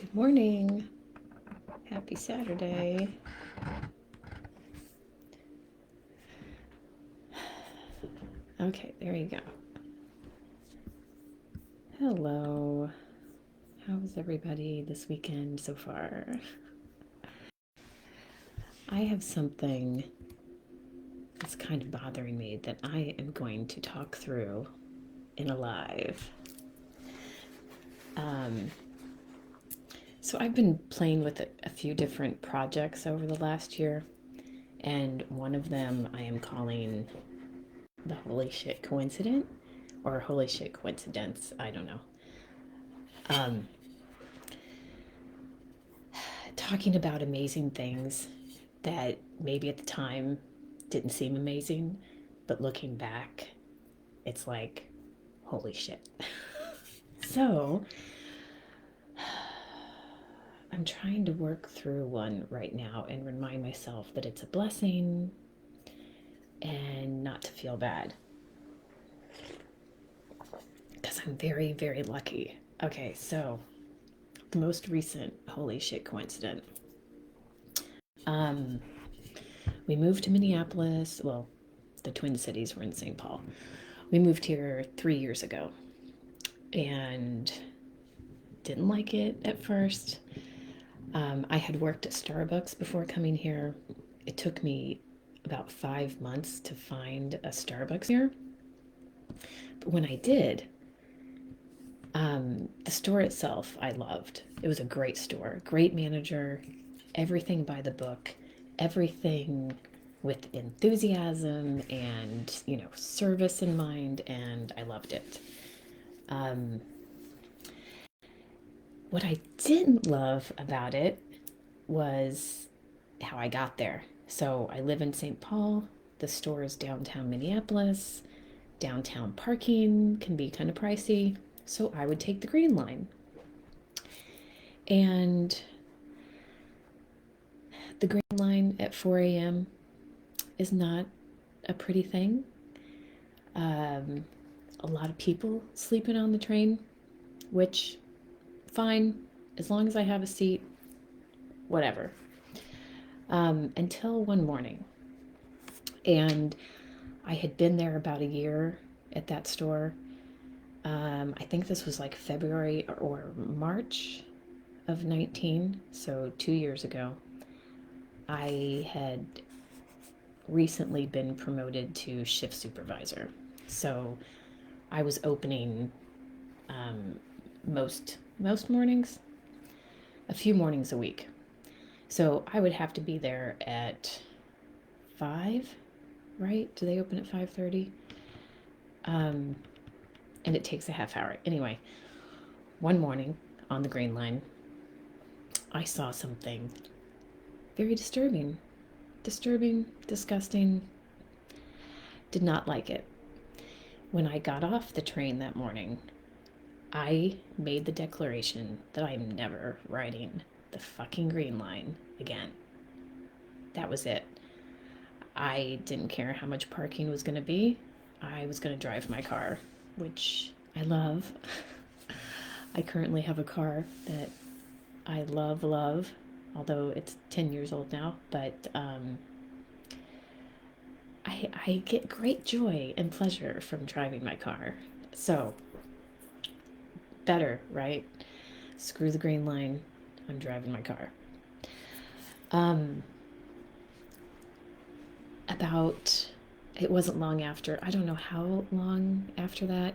Good morning. Happy Saturday. Okay, there you go. Hello. How's everybody this weekend so far? I have something that's kind of bothering me that I am going to talk through in a live. So I've been playing with a few different projects over the last year, and one of them I am calling the Holy Shit Coincident or Holy Shit Coincidence. I don't know. Um, Talking about amazing things that maybe at the time didn't seem amazing, but looking back, it's like, holy shit. So, I'm trying to work through one right now and remind myself that it's a blessing and not to feel bad. Because I'm very, very lucky. Okay, so the most recent holy shit coincidence. Um, we moved to Minneapolis. Well, the Twin Cities were in St. Paul. We moved here 3 years ago and didn't like it at first. I had worked at Starbucks before coming here. It took me about 5 months to find a Starbucks here. But when I did, the store itself I loved. It was a great store, great manager, everything by the book, everything with enthusiasm and, service in mind, and I loved it. Um, what I didn't love about it was how I got there. So I live in St. Paul. The store is downtown Minneapolis. Downtown parking can be kind of pricey. So I would take the Green Line. And the Green Line at 4 a.m. is not a pretty thing. A lot of people sleeping on the train, which, fine, as long as I have a seat, whatever. Until one morning. And I had been there about a year at that store. I think this was like February or March of 19, so 2 years ago. I had recently been promoted to shift supervisor. So I was opening most mornings, a few mornings a week. So I would have to be there at 5, right? Do they open at 5:30? And it takes a half hour. Anyway, one morning on the Green Line, I saw something very disturbing. Disturbing, disgusting. Did not like it. When I got off the train that morning, I made the declaration that I'm never riding the fucking Green Line again. That was it. I didn't care how much parking was going to be. I was going to drive my car, which I love. I currently have a car that I love, although it's 10 years old now, but I get great joy and pleasure from driving my car. So, better, right? Screw the Green Line. I'm driving my car. About, it wasn't long after, I don't know how long after that,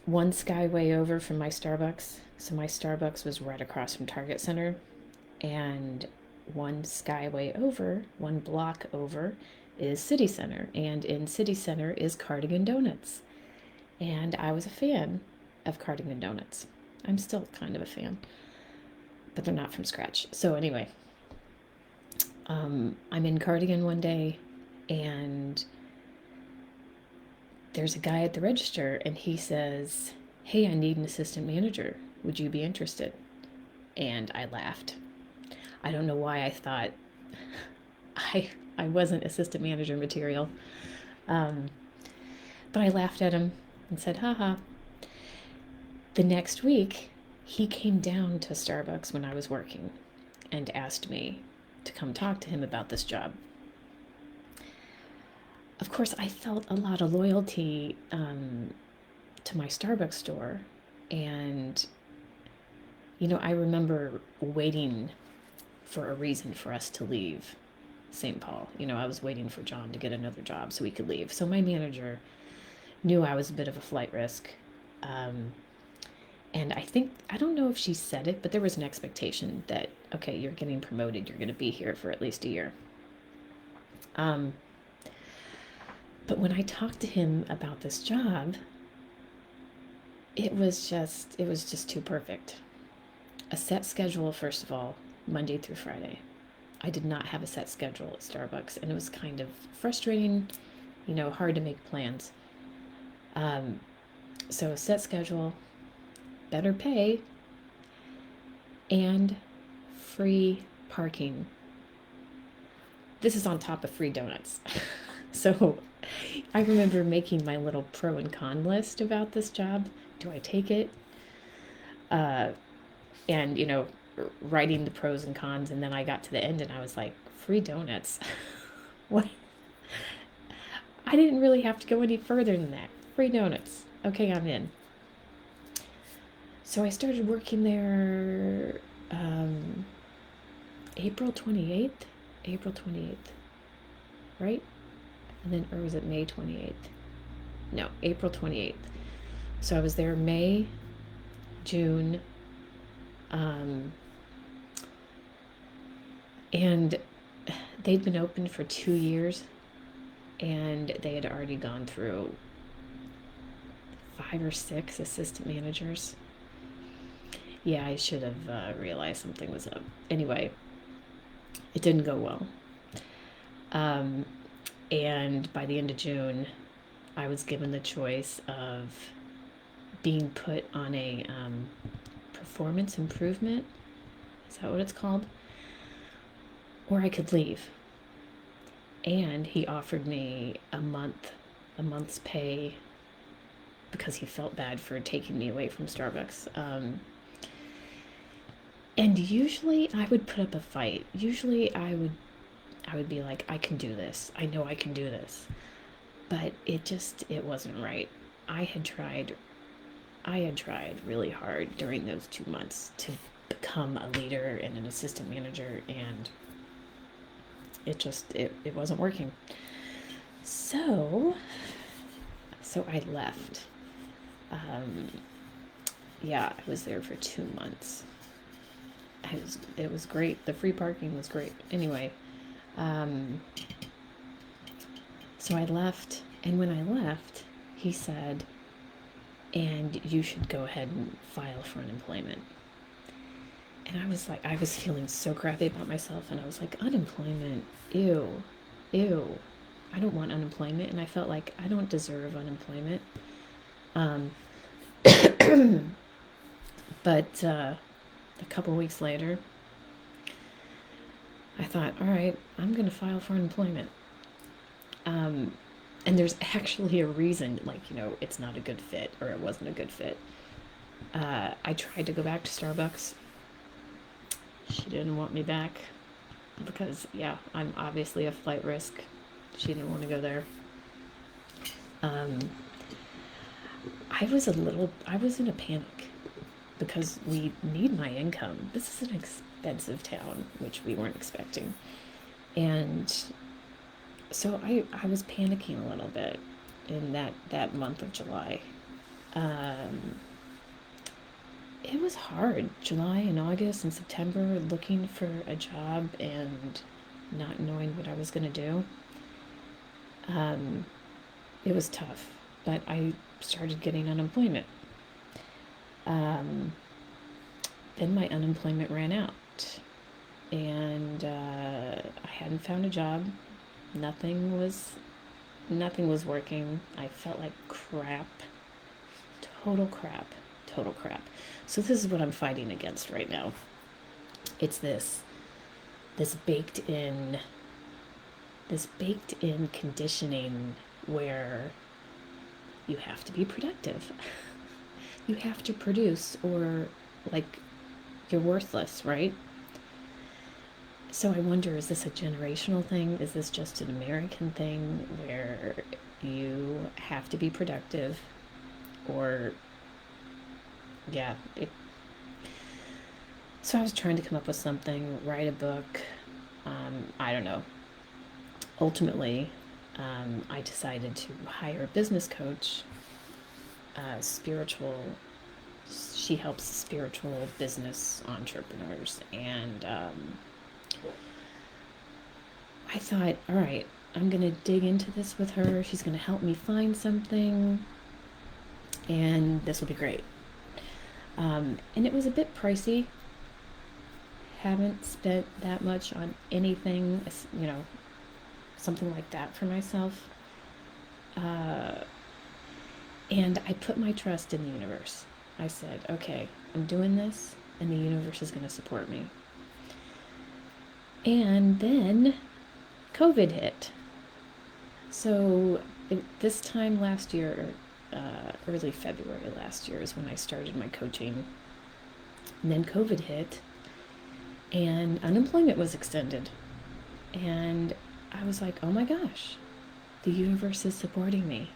one skyway over from my Starbucks. So my Starbucks was right across from Target Center, and one skyway over, one block over, is City Center, and in City Center is Cardigan Donuts. And I was a fan of Cardigan Donuts. I'm still kind of a fan, but they're not from scratch. So anyway, I'm in Cardigan one day, and there's a guy at the register, and he says, "Hey, I need an assistant manager. Would you be interested?" And I laughed. I don't know why I thought I wasn't assistant manager material. But I laughed at him and said, haha. The next week, he came down to Starbucks when I was working and asked me to come talk to him about this job. Of course, I felt a lot of loyalty to my Starbucks store. And, I remember waiting for a reason for us to leave St. Paul. I was waiting for John to get another job so we could leave. So my manager knew I was a bit of a flight risk. And I don't know if she said it, but there was an expectation that, okay, you're getting promoted, you're going to be here for at least a year. But when I talked to him about this job, it was just too perfect. A set schedule, first of all, Monday through Friday. I did not have a set schedule at Starbucks, and it was kind of frustrating, hard to make plans. So a set schedule, better pay, and free parking. This is on top of free donuts. So I remember making my little pro and con list about this job. Do I take it? And writing the pros and cons, and then I got to the end and I was like, free donuts. What? I didn't really have to go any further than that. Free donuts. Okay, I'm in. So I started working there April 28th, right? And then, or was it May 28th? No, April 28th. So I was there May, June, and they'd been open for 2 years, and they had already gone through 5 or 6 assistant managers. Yeah, I should have realized something was up. Anyway, it didn't go well. And by the end of June, I was given the choice of being put on a performance improvement. Is that what it's called? Or I could leave. And he offered me a month's pay because he felt bad for taking me away from Starbucks. And usually I would put up a fight. Usually I would be like, I can do this. I know I can do this. But it wasn't right. I had tried really hard during those 2 months to become a leader and an assistant manager, and it wasn't working. So I left. Yeah, I was there for 2 months. It was great. The free parking was great. Anyway, so I left, and when I left, he said, and you should go ahead and file for unemployment. And I was feeling so crappy about myself, and I was like, unemployment, ew, I don't want unemployment, and I felt like I don't deserve unemployment. But a couple weeks later, I thought, all right, I'm going to file for unemployment. And there's actually a reason, it's not a good fit, or it wasn't a good fit. I tried to go back to Starbucks. She didn't want me back because, yeah, I'm obviously a flight risk. She didn't want to go there. I was in a panic because we need my income. This is an expensive town, which we weren't expecting. And so I was panicking a little bit in that month of July. It was hard, July and August and September, looking for a job and not knowing what I was going to do. It was tough, but I started getting unemployment. Then my unemployment ran out, and I hadn't found a job. Nothing was working. I felt like crap. Total crap. So this is what I'm fighting against right now. It's this baked in conditioning where you have to be productive. you have to produce, or like you're worthless, right? So I wonder, is this a generational thing? Is this just an American thing where you have to be productive? Or, yeah. So I was trying to come up with something, write a book. I don't know. Ultimately, I decided to hire a business coach, spiritual. She helps spiritual business entrepreneurs. And I thought, all right, I'm going to dig into this with her. She's going to help me find something, and this will be great. And it was a bit pricey. Haven't spent that much on anything, something like that for myself. And I put my trust in the universe. I said, okay, I'm doing this, and the universe is going to support me. And then COVID hit. So this time last year, early February last year, is when I started my coaching. And then COVID hit, and unemployment was extended. And I was like, oh my gosh, the universe is supporting me.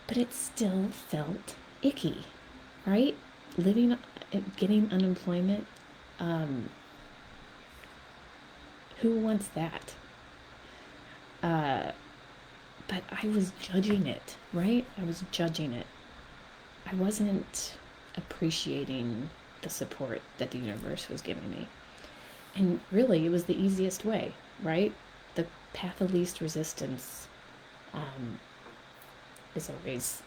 But it still felt icky, right? Getting unemployment. Who wants that? But I was judging it, right? I was judging it. I wasn't appreciating the support that the universe was giving me. And really, it was the easiest way, right? The path of least resistance is always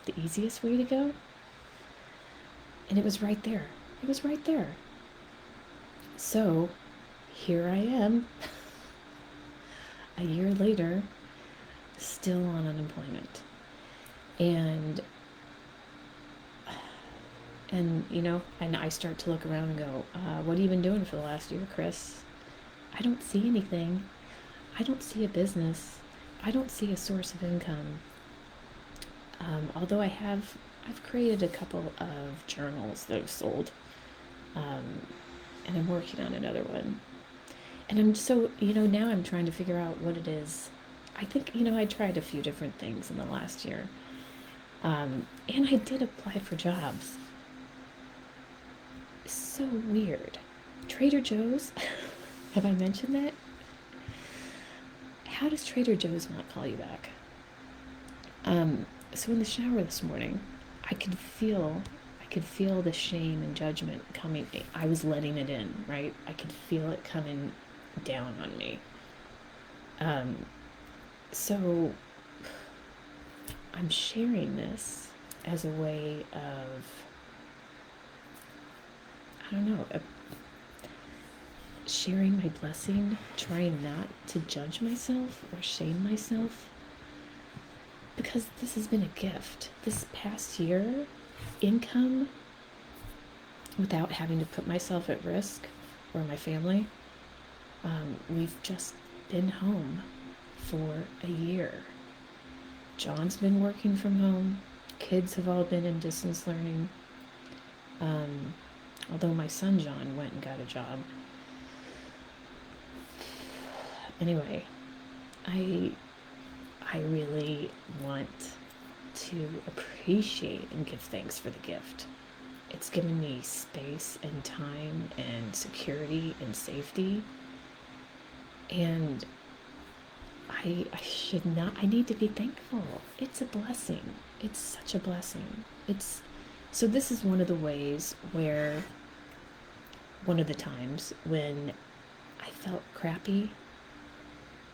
the easiest way to go. And it was right there. It was right there. So here I am, a year later, still on unemployment. And and I start to look around and go, what have you been doing for the last year, Chris? I don't see anything. I don't see a business. I don't see a source of income. Although I've created a couple of journals that have sold, and I'm working on another one. And I'm so, now I'm trying to figure out what it is. I think, I tried a few different things in the last year. And I did apply for jobs. So weird. Trader Joe's? Have I mentioned that? How does Trader Joe's not call you back? So in the shower this morning, I could feel the shame and judgment coming. I was letting it in, right? I could feel it coming down on me. So I'm sharing this as a way of, I don't know, sharing my blessing, trying not to judge myself or shame myself, because this has been a gift. This past year, income without having to put myself at risk or my family. We've just been home for a year. John's been working from home. Kids have all been in distance learning. Although my son John went and got a job. Anyway, I really want to appreciate and give thanks for the gift. It's given me space and time and security and safety. And I need to be thankful. It's a blessing. It's such a blessing. So this is one of the times when I felt crappy,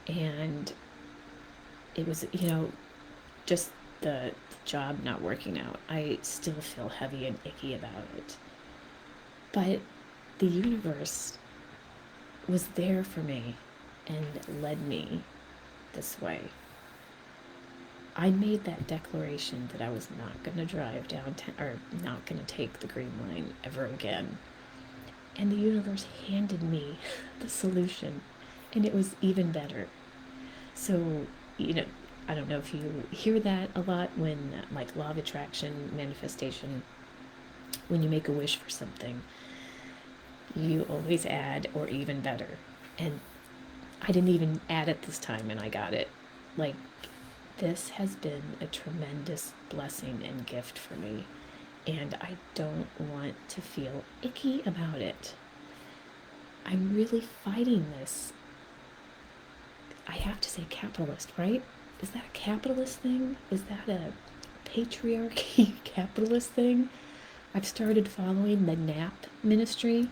and it was, just the job not working out. I still feel heavy and icky about it. But the universe was there for me and led me this way. I made that declaration that I was not going to drive downtown, or not going to take the Green Line ever again. And the universe handed me the solution, and it was even better. So, I don't know if you hear that a lot when, like, law of attraction, manifestation, when you make a wish for something, you always add or even better. And I didn't even add it this time and I got it. Like, this has been a tremendous blessing and gift for me. And I don't want to feel icky about it. I'm really fighting this. I have to say capitalist, right? Is that a capitalist thing? Is that a patriarchy capitalist thing? I've started following the NAP ministry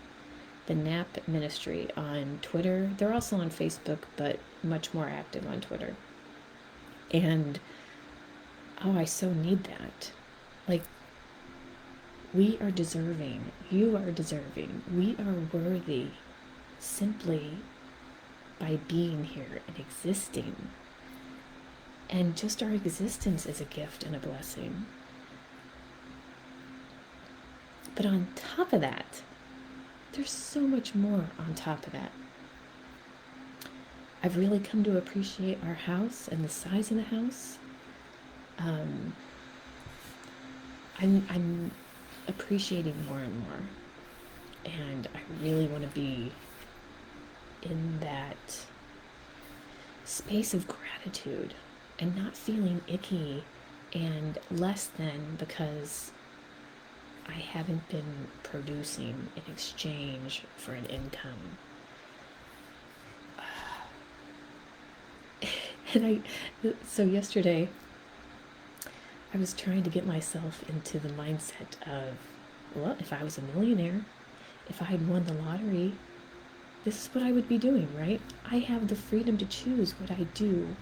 on Twitter. They're also on Facebook, but much more active on Twitter. And oh, I so need that. Like, we are deserving. You are deserving. We are worthy simply by being here and existing. And just our existence is a gift and a blessing. But on top of that, there's so much more on top of that. I've really come to appreciate our house and the size of the house. I'm appreciating more and more, and I really want to be in that space of gratitude and not feeling icky and less than because I haven't been producing in exchange for an income. So yesterday, I was trying to get myself into the mindset of, well, if I was a millionaire, if I had won the lottery, this is what I would be doing, right? I have the freedom to choose what I do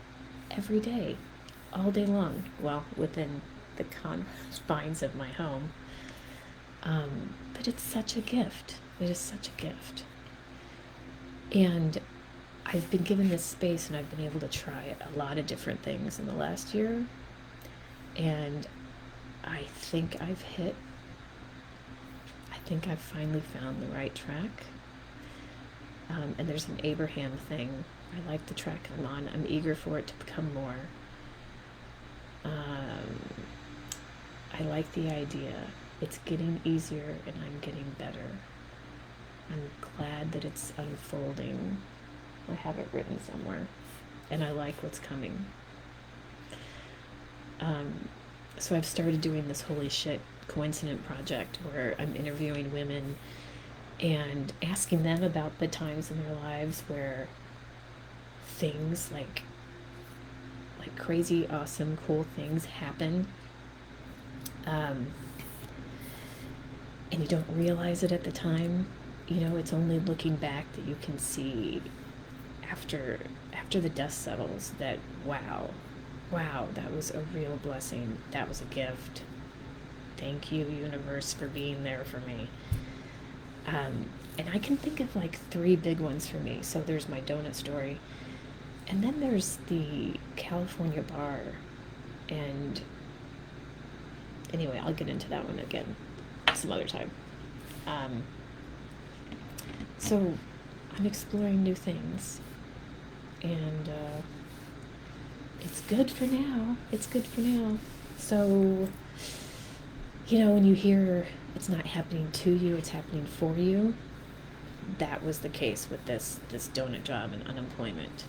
every day, all day long, well, within the confines of my home. But it's such a gift. It is such a gift. And I've been given this space and I've been able to try a lot of different things in the last year. And I think I've finally found the right track. And there's an Abraham thing. I like the track I'm on. I'm eager for it to become more. I like the idea. It's getting easier and I'm getting better. I'm glad that it's unfolding. I have it written somewhere. And I like what's coming. So I've started doing this holy shit coincident project where I'm interviewing women and asking them about the times in their lives where things like crazy, awesome, cool things happen. And you don't realize it at the time. You know, it's only looking back that you can see after the dust settles that wow, that was a real blessing. That was a gift. Thank you, universe, for being there for me. And I can think of like 3 big ones for me. So there's my donut story. And then there's the California bar. And anyway, I'll get into that one again some other time. So I'm exploring new things. And it's good for now. It's good for now. So, you know, when you hear it's not happening to you, it's happening for you, that was the case with this donut job and unemployment.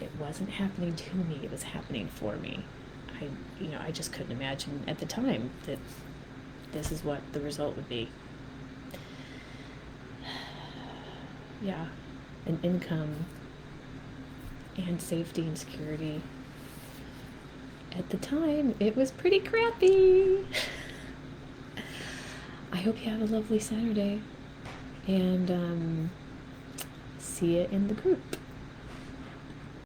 It wasn't happening to me, it was happening for me. I just couldn't imagine at the time that this is what the result would be. Yeah, an income and safety and security. At the time, it was pretty crappy. I hope you have a lovely Saturday, and see you in the group.